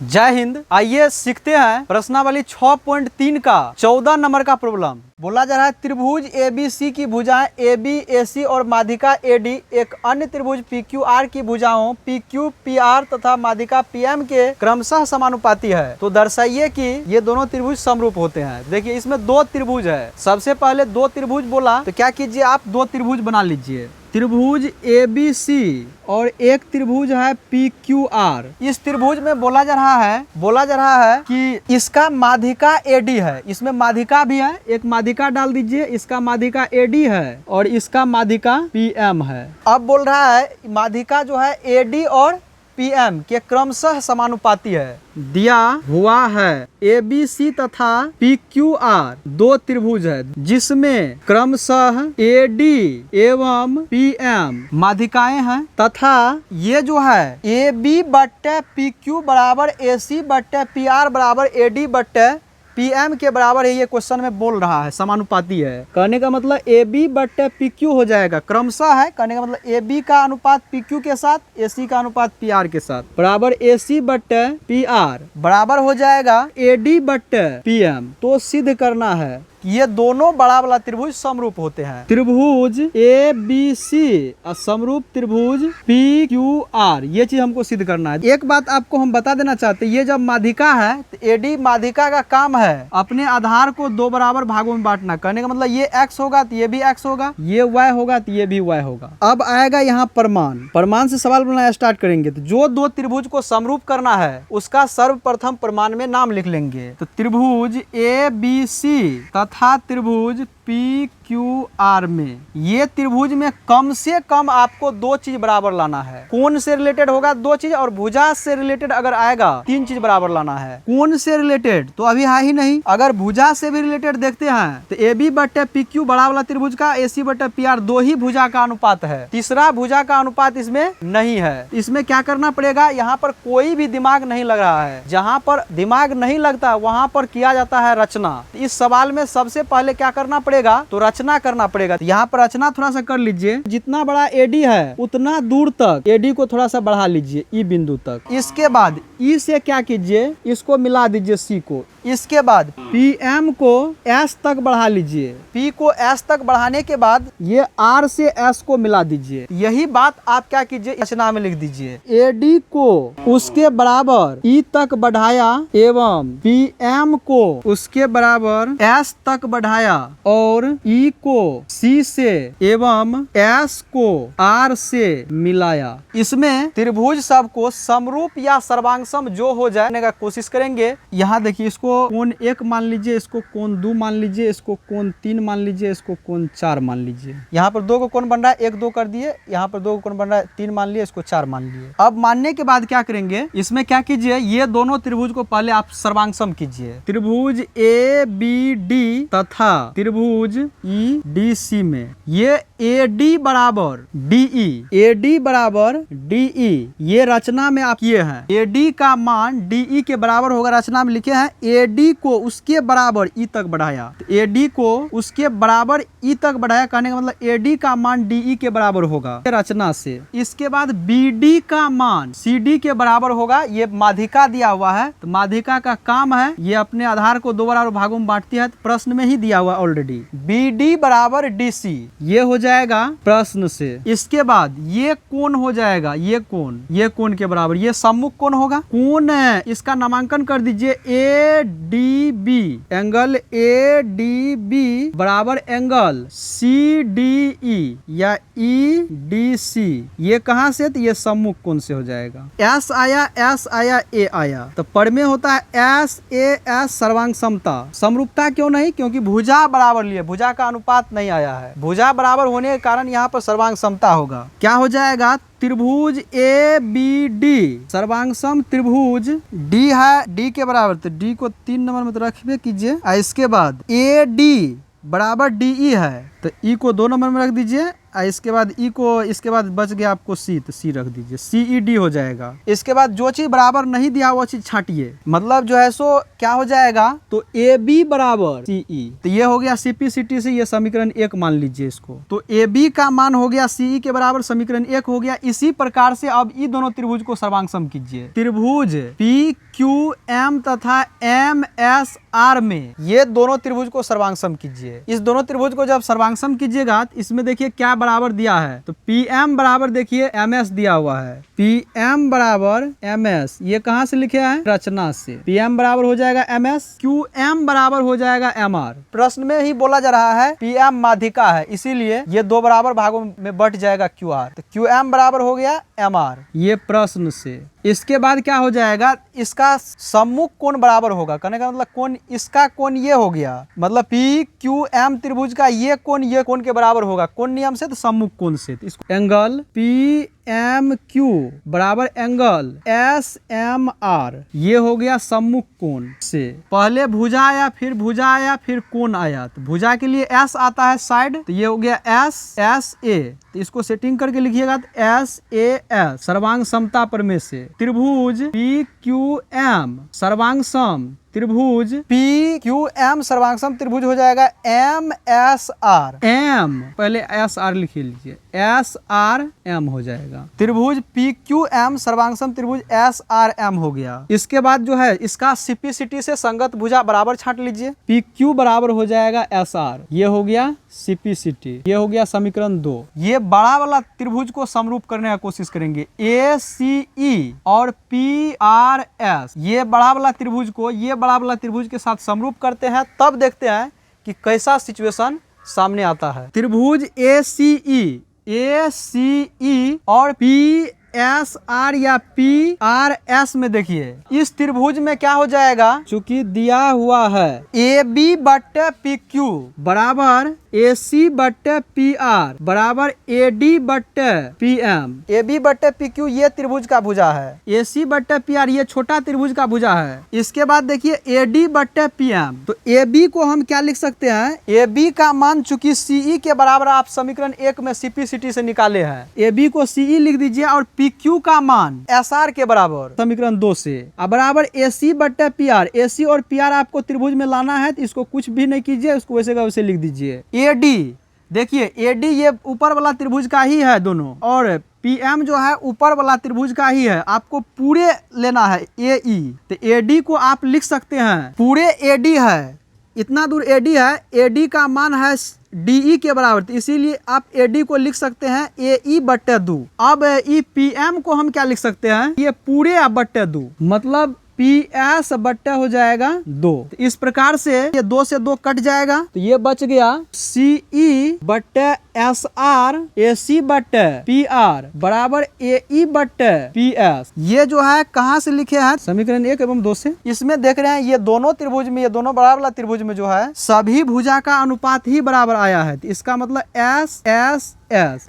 जय हिंद। आइए सीखते हैं प्रश्नावली 6.3 का 14 नंबर का प्रॉब्लम। बोला जा रहा है त्रिभुज ABC की भुजाएं AB, AC और माध्यिका AD एक अन्य त्रिभुज PQR की भुजाओं PQ, PR तथा माध्यिका PM के क्रमशः समानुपाती है। तो दर्शाइए कि ये दोनों त्रिभुज समरूप होते हैं। देखिए इसमें दो त्रिभुज है। सबसे पहले दो त्रिभुज बोला तो क्या कीजिए, आप दो त्रिभुज बना लीजिए। त्रिभुज ABC और एक त्रिभुज है PQR। इस त्रिभुज में बोला जा रहा है कि इसका माध्यिका AD है। इसमें माध्यिका भी है, एक माध्यिका डाल दीजिए। इसका माध्यिका AD है और इसका माध्यिका PM है। अब बोल रहा है माध्यिका जो है AD और PM के क्रमशः समानुपाती है। दिया हुआ है ABC तथा PQR दो त्रिभुज है जिसमें क्रमशः AD एवं PM माध्यिकाएं हैं तथा ये जो है AB बट्टे PQ बराबर AC बट्टे PR बराबर AD बट्टे PM के बराबर है। ये क्वेश्चन में बोल रहा है समानुपाती है। कहने का मतलब AB बट्टे PQ हो जाएगा, क्रमशः है। कहने का मतलब AB का अनुपात PQ के साथ, AC का अनुपात PR के साथ बराबर AC बट्टे PR बराबर हो जाएगा AD बट्टे PM। तो सिद्ध करना है ये दोनों बड़ा वाला त्रिभुज समरूप होते हैं। त्रिभुज ABC और समरूप त्रिभुज PQR, ये चीज हमको सिद्ध करना है। एक बात आपको हम बता देना चाहते हैं, ये जब माध्यिका है तो AD माध्यिका का काम है अपने आधार को दो बराबर भागों में बांटना। कहने का मतलब ये x होगा तो ये भी x होगा, ये y होगा तो ये भी y होगा। अब आएगा यहाँ प्रमाण से सवाल बनाना स्टार्ट करेंगे। तो जो दो त्रिभुज को समरूप करना है उसका सर्वप्रथम प्रमाण में नाम लिख लेंगे। तो त्रिभुज ABC तथा त्रिभुज PQR में, ये त्रिभुज में कम से कम आपको दो चीज बराबर लाना है। कोण से रिलेटेड होगा दो चीज और भुजा से रिलेटेड अगर आएगा तीन चीज बराबर लाना है। कोण से रिलेटेड तो अभी है ही नहीं, अगर भुजा से भी रिलेटेड देखते हैं तो AB बट्टे PQ बड़ा वाला त्रिभुज का AC बट्टे PR दो ही भुजा का अनुपात है, तीसरा भुजा का अनुपात इसमें नहीं है। इसमें क्या करना पड़ेगा, यहाँ पर कोई भी दिमाग नहीं लग रहा है। जहाँ पर दिमाग नहीं लगता वहां पर किया जाता है रचना। इस सवाल में सबसे पहले क्या करना पड़ेगा, तो रचना करना पड़ेगा। यहाँ पर रचना थोड़ा सा कर लीजिए। जितना बड़ा AD है उतना दूर तक AD को थोड़ा सा बढ़ा लीजिए E बिंदु तक। इसके बाद E से क्या कीजिए, इसको मिला दीजिए C को। इसके बाद PM को S तक बढ़ा लीजिए। P को S तक बढ़ाने के बाद ये R से S को मिला दीजिए। यही बात आप क्या कीजिए, रचना में लिख दीजिए। AD को उसके बराबर E तक बढ़ाया एवं PM को उसके बराबर S तक बढ़ाया और E को C से एवं S को R से मिलाया। इसमें त्रिभुज सबको समरूप या सर्वांगसम जो हो जाने का कोशिश करेंगे। यहाँ देखिए, इसको कोण 1 मान लीजिए, इसको कोण 2 मान लीजिए, इसको कोण 3 मान लीजिए, इसको कोण 4 मान लीजिए। यहाँ पर दो को कोण बन रहा है, 1 2 कर दिए। यहाँ पर दो को कोण बन रहा है, 3 मान लिए, इसको 4 मान लिए। अब मानने के बाद क्या करेंगे, इसमें क्या कीजिए, ये दोनों त्रिभुज को पहले आप सर्वांगसम कीजिए। त्रिभुज ABD तथा त्रिभुज EDC में ये AD बराबर DE ये रचना में आप किए हैं। AD का मान DE के बराबर होगा, रचना में लिखे हैं। AD को उसके बराबर E तक बढ़ाया, तो AD को उसके बराबर E तक बढ़ाया। कहने का मतलब AD का मान DE के बराबर होगा रचना से। इसके बाद BD का मान CD के बराबर होगा। ये माध्यिका दिया हुआ है, तो माध्यिका का काम है ये अपने आधार को दो बराबर भागों में बांटती है। तो प्रश्न में ही दिया हुआ ऑलरेडी। BD बराबर DC ये हो जाएगा प्रश्न से। इसके बाद ये कोण हो जाएगा, ये कोण के बराबर, ये सम्मुख कोण होगा। कोण इसका नामांकन कर दीजिए ADB। एंगल ADB बराबर एंगल CDE या EDC। ये कहां से, तो ये सम्मुख कोण से हो जाएगा। S आया A आया, तो पर में होता है SAS सर्वांग समता। समरूपता क्यों नहीं, क्योंकि भुजा बराबर लिए, भुजा का अनुपात नहीं आया है। भुजा बराबर होने के कारण यहाँ पर सर्वांग समता होगा। क्या हो जाएगा, त्रिभुज ABD सर्वांगसम त्रिभुज D है, D के बराबर, तो D को 3 नंबर में तो रखबे कीजिए। इसके बाद AD बराबर DE है, तो E को 2 नंबर में रख दीजिए इसके बाद ई को, इसके बाद बच गया आपको सी, तो सी रख दीजिए, CED हो जाएगा। इसके बाद जो चीज बराबर नहीं दिया वो चीज छाटिए, मतलब जो है सो क्या हो जाएगा, तो AB बराबर CE, तो ये हो गया CP/CT से, ये समीकरण 1 मान लीजिए इसको। तो AB का मान हो गया CE के बराबर, समीकरण 1 हो गया। इसी प्रकार से अब ये दोनों त्रिभुज को सर्वांगसम कीजिए। त्रिभुज PQM तथा MSR में ये दोनों त्रिभुज को सर्वांगसम कीजिए। इस दोनों त्रिभुज को जब सर्वांगसम कीजिएगा तो इसमें देखिए क्या बराबर दिया है, तो PM बराबर देखिए MS दिया हुआ है, PM बराबर MS, ये कहाँ से लिखे हैं, रचना से। PM बराबर हो जाएगा MS, QM बराबर हो जाएगा MR। प्रश्न में ही बोला जा रहा है PM माध्यिका है, इसीलिए ये दो बराबर भागों में बट जाएगा QR, तो QM बराबर हो गया MR, ये प्रश्न से। इसके बाद क्या हो जाएगा, इसका सम्मुख कोण बराबर होगा, कहने का मतलब कोण, इसका कोण ये हो गया, मतलब PQM त्रिभुज का ये कोण के बराबर होगा, कोण नियम से, तो सम्मुख कोण से। तो इसको एंगल PMQ बराबर एंगल SMR, ये हो गया सम्मुख कोण से। पहले भुजा आया, फिर भुजा आया, फिर कोण आया, तो भुजा के लिए S आता है साइड, तो ये हो गया SA, तो इसको सेटिंग करके लिखिएगा तो SAS, सर्वांग समता प्रमेय से। त्रिभुज PQM सर्वांगसम त्रिभुज PQM सर्वांगसम त्रिभुज हो जाएगा MSR, M पहले SR लिख लीजिए, SRM हो जाएगा। त्रिभुज PQM सर्वांगसम त्रिभुज SRM हो गया। इसके बाद जो है इसका CP/CT से संगत भुजा बराबर छाट लीजिए, PQ बराबर हो जाएगा SR, ये हो गया CP/CT, ये हो गया समीकरण 2। ये बड़ा वाला त्रिभुज को समरूप करने का कोशिश करेंगे, ACE और PRS, ये बड़ा वाला त्रिभुज को ये बड़ा वाला त्रिभुज के साथ समरूप करते हैं, तब देखते हैं कि कैसा सिचुएशन सामने आता है। त्रिभुज ACE और PSR या PRS में देखिए, इस त्रिभुज में क्या हो जाएगा, चूंकि दिया हुआ है AB/PQ बराबर AC/PR बराबर AD/PM, AB/PQ ये त्रिभुज का भुजा है, AC/PR ये छोटा त्रिभुज का भुजा है। इसके बाद देखिए AD/PM, तो AB को हम क्या लिख सकते हैं, AB का मान चूंकि CE के बराबर आप समीकरण 1 में CP/CT से निकाले हैं, AB को CE लिख दीजिए और PQ का मान SR के बराबर समीकरण 2 से, अब बराबर AC/PR, AC और PR आपको त्रिभुज में लाना है, तो इसको कुछ भी नहीं कीजिए, उसको वैसे का वैसे लिख दीजिए। AD देखिए, AD ये ऊपर वाला त्रिभुज का ही है दोनों, और PM जो है ऊपर वाला त्रिभुज का ही है, आपको पूरे लेना है AE, तो AD को आप लिख सकते हैं, पूरे AD है, इतना दूर AD है, AD का मान है DE के बराबर, तो इसीलिए आप AD को लिख सकते हैं AE/2। अब ई PM को हम क्या लिख सकते हैं, ये पूरे /2, मतलब PS बट्टा हो जाएगा 2। तो इस प्रकार से ये 2 से 2 कट जाएगा, तो ये बच गया CE/SR AC/PR बराबर AE/PS। ये जो है कहाँ से लिखे हैं, समीकरण 1 एवं 2 से। इसमें देख रहे हैं ये दोनों त्रिभुज में, ये दोनों बराबर वाला त्रिभुज में जो है सभी भुजा का अनुपात ही बराबर आया है, तो इसका मतलब SS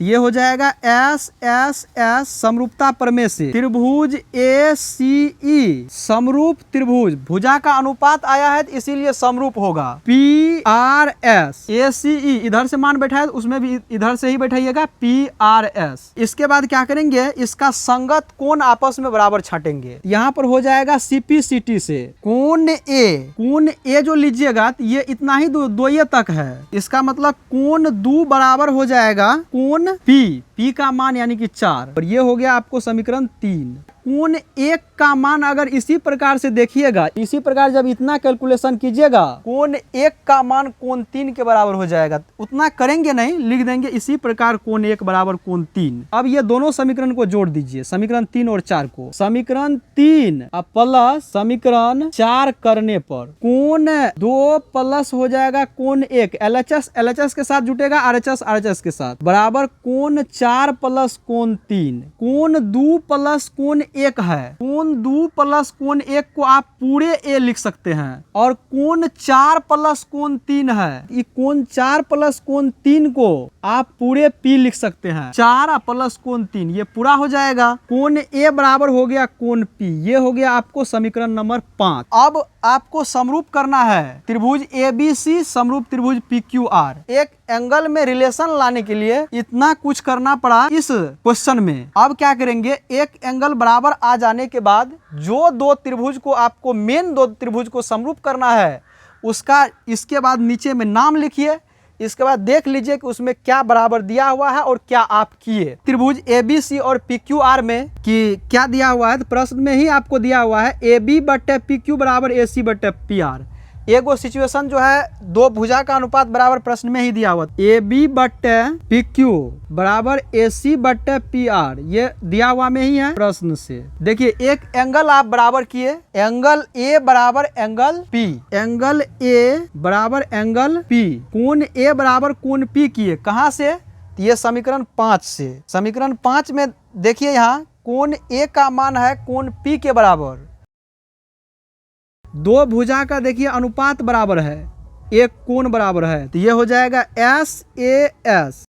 ये हो जाएगा SSS समरूपता प्रमेय से। त्रिभुज ACE समरूप त्रिभुज, भुजा का अनुपात आया है तो इसीलिए समरूप होगा। PRS ACE इधर से मान बैठा है, उसमें भी इधर से ही बैठाइएगा PRS। इसके बाद क्या करेंगे, इसका संगत कोण आपस में बराबर छाटेंगे, यहाँ पर हो जाएगा CP/CT से। कोण A जो लीजिएगा तो ये इतना ही दोये तक है, इसका मतलब कोण 2 बराबर हो जाएगा कोण P का मान यानी कि 4, और ये हो गया आपको समीकरण 3। कोण 1 का मान अगर इसी प्रकार से देखिएगा, इसी प्रकार जब इतना कैलकुलेशन कीजिएगा, कोण 1 का मान कोण 3 के बराबर हो जाएगा। उतना करेंगे नहीं, लिख देंगे इसी प्रकार कोण 1 बराबर कोण 3। अब ये दोनों समीकरण को जोड़ दीजिए, समीकरण 3 और 4 को। समीकरण 3 प्लस समीकरण 4 करने पर कोण 2 प्लस हो जाएगा कोण 1, LHS के साथ जुटेगा, RHS के साथ, बराबर कोण 4 प्लस कोण 3। कोण 2 प्लस कोण 1 है, कोण 2 प्लस कोण 1 को आप पूरे A लिख सकते हैं, और कोण 4 प्लस कोण 3 है, ये कोण 4 प्लस कोण 3 को आप पूरे P लिख सकते हैं। 4 प्लस कोण 3 ये पूरा हो जाएगा, कोण A बराबर हो गया कोण P, ये हो गया आपको समीकरण नंबर 5। अब आपको समरूप करना है त्रिभुज ABC समरूप त्रिभुज PQR। एक एंगल में रिलेशन लाने के लिए इतना कुछ करना पड़ा इस क्वेश्चन में। अब क्या करेंगे, एक एंगल बराबर आ जाने के बाद जो दो त्रिभुज को आपको मेन दो त्रिभुज को समरूप करना है उसका इसके बाद नीचे में नाम लिखिए। इसके बाद देख लीजिए कि उसमें क्या बराबर दिया हुआ है और क्या आप किए। त्रिभुज ABC और PQR में कि क्या दिया हुआ है, तो प्रश्न में ही आपको दिया हुआ है AB बटे PQ बराबर AC बटे PR। एगो सिचुएशन जो है दो भुजा का अनुपात बराबर प्रश्न में ही दिया हुआ, AB बटे PQ बराबर AC बटे PR, ये दिया हुआ में ही है प्रश्न से। देखिए एक एंगल आप बराबर किए, एंगल A बराबर एंगल P, एंगल A बराबर एंगल P, कोण A बराबर कोण P किए। कहाँ से, ये समीकरण 5 से। समीकरण 5 में देखिए यहाँ कोण A का मान है कोण P के बराबर। दो भुजा का देखिए अनुपात बराबर है, एक कोण बराबर है, तो ये हो जाएगा SAS